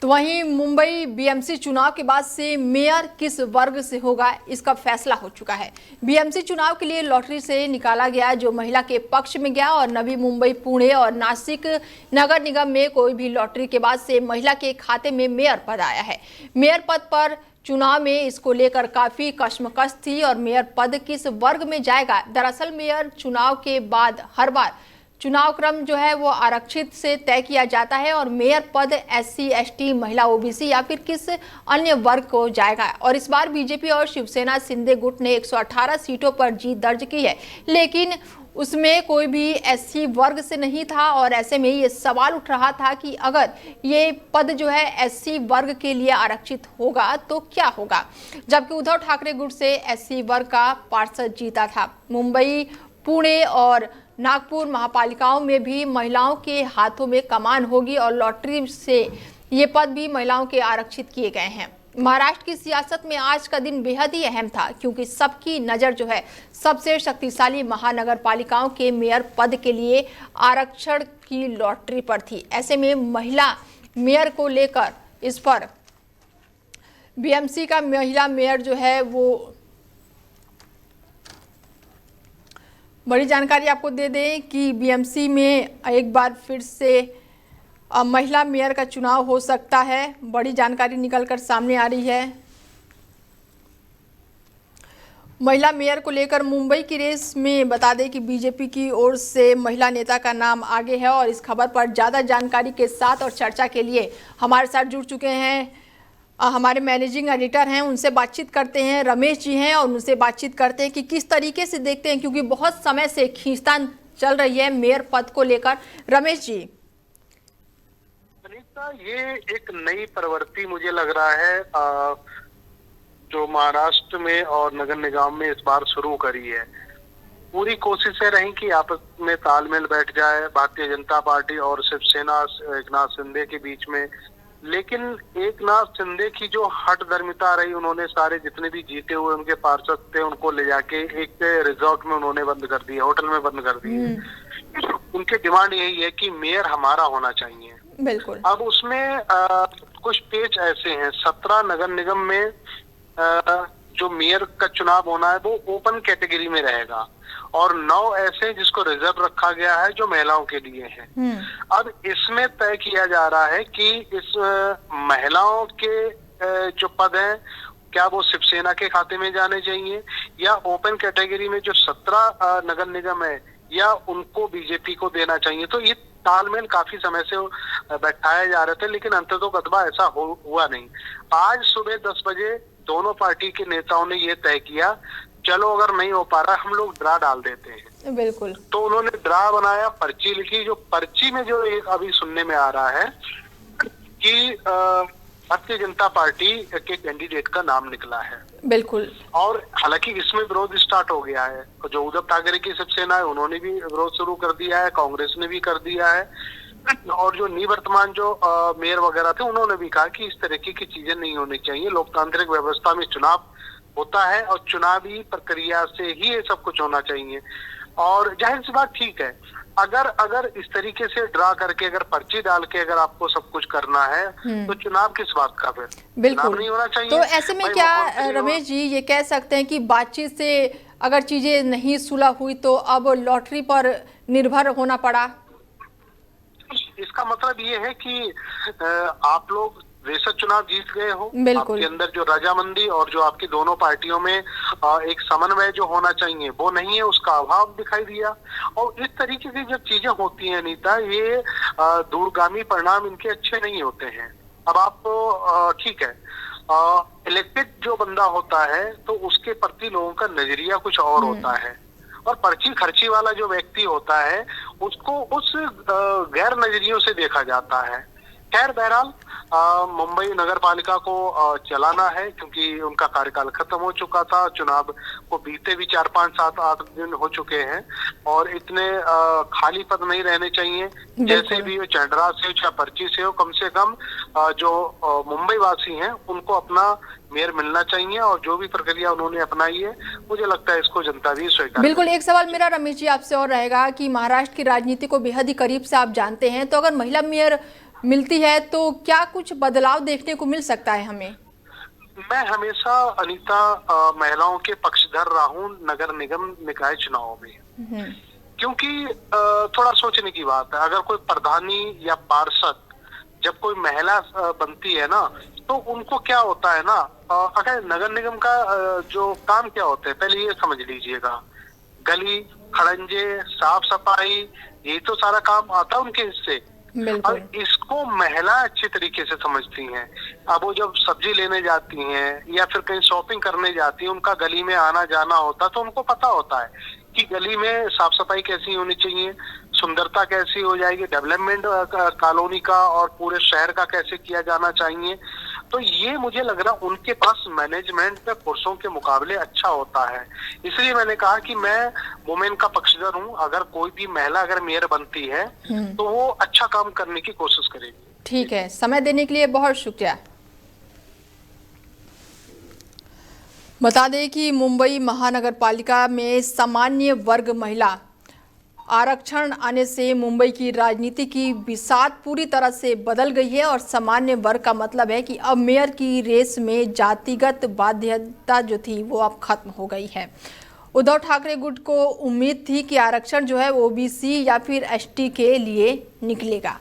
तो वहीं मुंबई बीएमसी चुनाव के बाद से मेयर किस वर्ग से होगा, इसका फैसला हो चुका है। बीएमसी चुनाव के लिए लॉटरी से निकाला गया जो महिला के पक्ष में गया और नवी मुंबई, पुणे और नासिक नगर निगम में कोई भी लॉटरी के बाद से महिला के खाते में मेयर पद आया है। मेयर पद पर चुनाव में इसको लेकर काफी कश्मकश थी और मेयर पद किस वर्ग में जाएगा। दरअसल मेयर चुनाव के बाद हर बार चुनाव क्रम जो है वो आरक्षित से तय किया जाता है और मेयर पद SC ST, महिला, OBC या फिर किस अन्य वर्ग को जाएगा। और इस बार बीजेपी और शिवसेना शिंदे गुट ने 118 सीटों पर जीत दर्ज की है, लेकिन उसमें कोई भी SC वर्ग से नहीं था और ऐसे में ये सवाल उठ रहा था कि अगर ये पद जो है SC वर्ग के लिए आरक्षित होगा तो क्या होगा। जबकि उद्धव ठाकरे गुट से SC वर्ग का पार्षद जीता था। मुंबई, पुणे और नागपुर महापालिकाओं में भी महिलाओं के हाथों में कमान होगी और लॉटरी से ये पद भी महिलाओं के आरक्षित किए गए हैं। महाराष्ट्र की सियासत में आज का दिन बेहद ही अहम था क्योंकि सबकी नज़र जो है सबसे शक्तिशाली महानगर पालिकाओं के मेयर पद के लिए आरक्षण की लॉटरी पर थी। ऐसे में महिला मेयर को लेकर इस पर बीएमसी का महिला मेयर जो है वो बड़ी जानकारी आपको दे दें कि बीएमसी में एक बार फिर से महिला मेयर का चुनाव हो सकता है। बड़ी जानकारी निकलकर सामने आ रही है। महिला मेयर को लेकर मुंबई की रेस में बता दें कि बीजेपी की ओर से महिला नेता का नाम आगे है और इस खबर पर ज़्यादा जानकारी के साथ और चर्चा के लिए हमारे साथ जुड़ चुके हैं हमारे मैनेजिंग एडिटर हैं, उनसे बातचीत करते हैं। रमेश जी हैं और उनसे बातचीत करते हैं कि किस तरीके से देखते हैं, क्योंकि बहुत समय से खींचतान चल रही है मेयर पद को लेकर। रमेश जी, अनीता, ये एक नई प्रवृत्ति मुझे लग रहा है जो महाराष्ट्र में और नगर निगम में इस बार शुरू करी है। पूरी कोशिशें रही कि आपस में तालमेल बैठ जाए भारतीय जनता पार्टी और शिवसेना एकनाथ शिंदे के बीच में, लेकिन एकनाथ शिंदे की जो हठधर्मिता रही, उन्होंने सारे जितने भी जीते हुए उनके पार्षद थे उनको ले जाके एक रिजॉर्ट में उन्होंने बंद कर दिया, होटल में बंद कर दिए। उनकी डिमांड यही है कि मेयर हमारा होना चाहिए। बिल्कुल। अब उसमें कुछ पेच ऐसे हैं, 17 नगर निगम में जो मेयर का चुनाव होना है वो ओपन कैटेगरी में रहेगा और 9 ऐसे जिसको रिजर्व रखा गया है जो महिलाओं के लिए है। अब इसमें तय किया जा रहा है कि इस महिलाओं के जो पद हैं क्या वो शिवसेना के खाते में जाने चाहिए या ओपन कैटेगरी में जो 17 नगर निगम है या उनको बीजेपी को देना चाहिए। तो ये तालमेल काफी समय से बैठाए जा रहे थे, लेकिन अंततोगत्वा ऐसा हुआ नहीं। आज सुबह 10 बजे दोनों पार्टी के नेताओं ने ये तय किया, चलो अगर नहीं हो पा रहा हम लोग ड्रा डाल देते हैं। बिल्कुल। तो उन्होंने ड्रा बनाया, पर्ची लिखी। जो पर्ची में जो एक अभी सुनने में आ रहा है कि भारतीय जनता पार्टी के कैंडिडेट का नाम निकला है। बिल्कुल। और हालांकि इसमें विरोध स्टार्ट हो गया है, जो उद्धव ठाकरे की शिवसेना है उन्होंने भी विरोध शुरू कर दिया है, कांग्रेस ने भी कर दिया है और जो निवर्तमान जो मेयर वगैरह थे उन्होंने भी कहा कि इस तरीके की चीजें नहीं होनी चाहिए। लोकतांत्रिक व्यवस्था में चुनाव होता है और चुनावी प्रक्रिया से ही ये सब कुछ होना चाहिए। और जाहिर सी बात ठीक है, अगर इस तरीके से ड्रा करके अगर पर्ची डाल के अगर आपको सब कुछ करना है तो चुनाव किस बात का फिर? बिल्कुल नहीं होना चाहिए। तो ऐसे में क्या रमेश जी ये कह सकते हैं कि बातचीत से अगर चीजें नहीं सुलह हुई तो अब लॉटरी पर निर्भर होना पड़ा? इसका मतलब ये है कि आप लोग बेशक चुनाव जीत गए हो, आपके अंदर जो रजामंदी और जो आपकी दोनों पार्टियों में एक समन्वय जो होना चाहिए वो नहीं है, उसका अभाव दिखाई दिया। और इस तरीके की जब चीजें होती हैं अनीता, ये दूरगामी परिणाम इनके अच्छे नहीं होते हैं। अब आप ठीक है, इलेक्टेड जो बंदा होता है तो उसके प्रति लोगों का नजरिया कुछ और होता है और पर्ची खर्ची वाला जो व्यक्ति होता है उसको उस गैर नजरियों से देखा जाता है। खैर बहरहाल मुंबई नगर पालिका को चलाना है क्योंकि उनका कार्यकाल खत्म हो चुका था। चुनाव को बीते भी 4, 5, 7, 8 दिन हो चुके हैं और इतने खाली पद नहीं रहने चाहिए। जैसे भी हो, चंडरा से हो चाहे पर्ची से हो, कम से कम जो मुंबई वासी हैं उनको अपना मेयर मिलना चाहिए और जो भी प्रक्रिया उन्होंने अपनाई है मुझे लगता है इसको जनता भी स्वीकार। बिल्कुल। एक सवाल मेरा रमेश जी आपसे और रहेगा कि महाराष्ट्र की राजनीति को बेहद ही करीब से आप जानते हैं, तो अगर महिला मेयर मिलती है तो क्या कुछ बदलाव देखने को मिल सकता है हमें? मैं हमेशा अनीता महिलाओं के पक्षधर रहा हूं नगर निगम निकाय चुनाव में, क्योंकि थोड़ा सोचने की बात है। अगर कोई प्रधानी या पार्षद जब कोई महिला बनती है ना, तो उनको क्या होता है ना, अगर नगर निगम का जो काम क्या होता है पहले ये समझ लीजिएगा। गली खड़ंजे साफ सफाई यही तो सारा काम आता है उनके हिस्से। और इसको महिला अच्छी तरीके से समझती हैं। अब वो जब सब्जी लेने जाती हैं या फिर कहीं शॉपिंग करने जाती हैं, उनका गली में आना जाना होता है, तो उनको पता होता है कि गली में साफ सफाई कैसी होनी चाहिए, सुंदरता कैसी हो जाएगी, डेवलपमेंट कॉलोनी का और पूरे शहर का कैसे किया जाना चाहिए। तो ये मुझे लग रहा उनके पास मैनेजमेंट में पुरुषों के मुकाबले अच्छा होता है। इसलिए मैंने कहा कि मैं वुमेन का पक्षधर हूँ। अगर कोई भी महिला अगर मेयर बनती है तो वो अच्छा काम करने की कोशिश करेगी। ठीक है, समय देने के लिए बहुत शुक्रिया। बता दें कि मुंबई महानगर पालिका में सामान्य वर्ग महिला आरक्षण आने से मुंबई की राजनीति की बिसात पूरी तरह से बदल गई है और सामान्य वर्ग का मतलब है कि अब मेयर की रेस में जातिगत बाध्यता जो थी वो अब खत्म हो गई है। उद्धव ठाकरे गुट को उम्मीद थी कि आरक्षण जो है ओबीसी या फिर एसटी के लिए निकलेगा।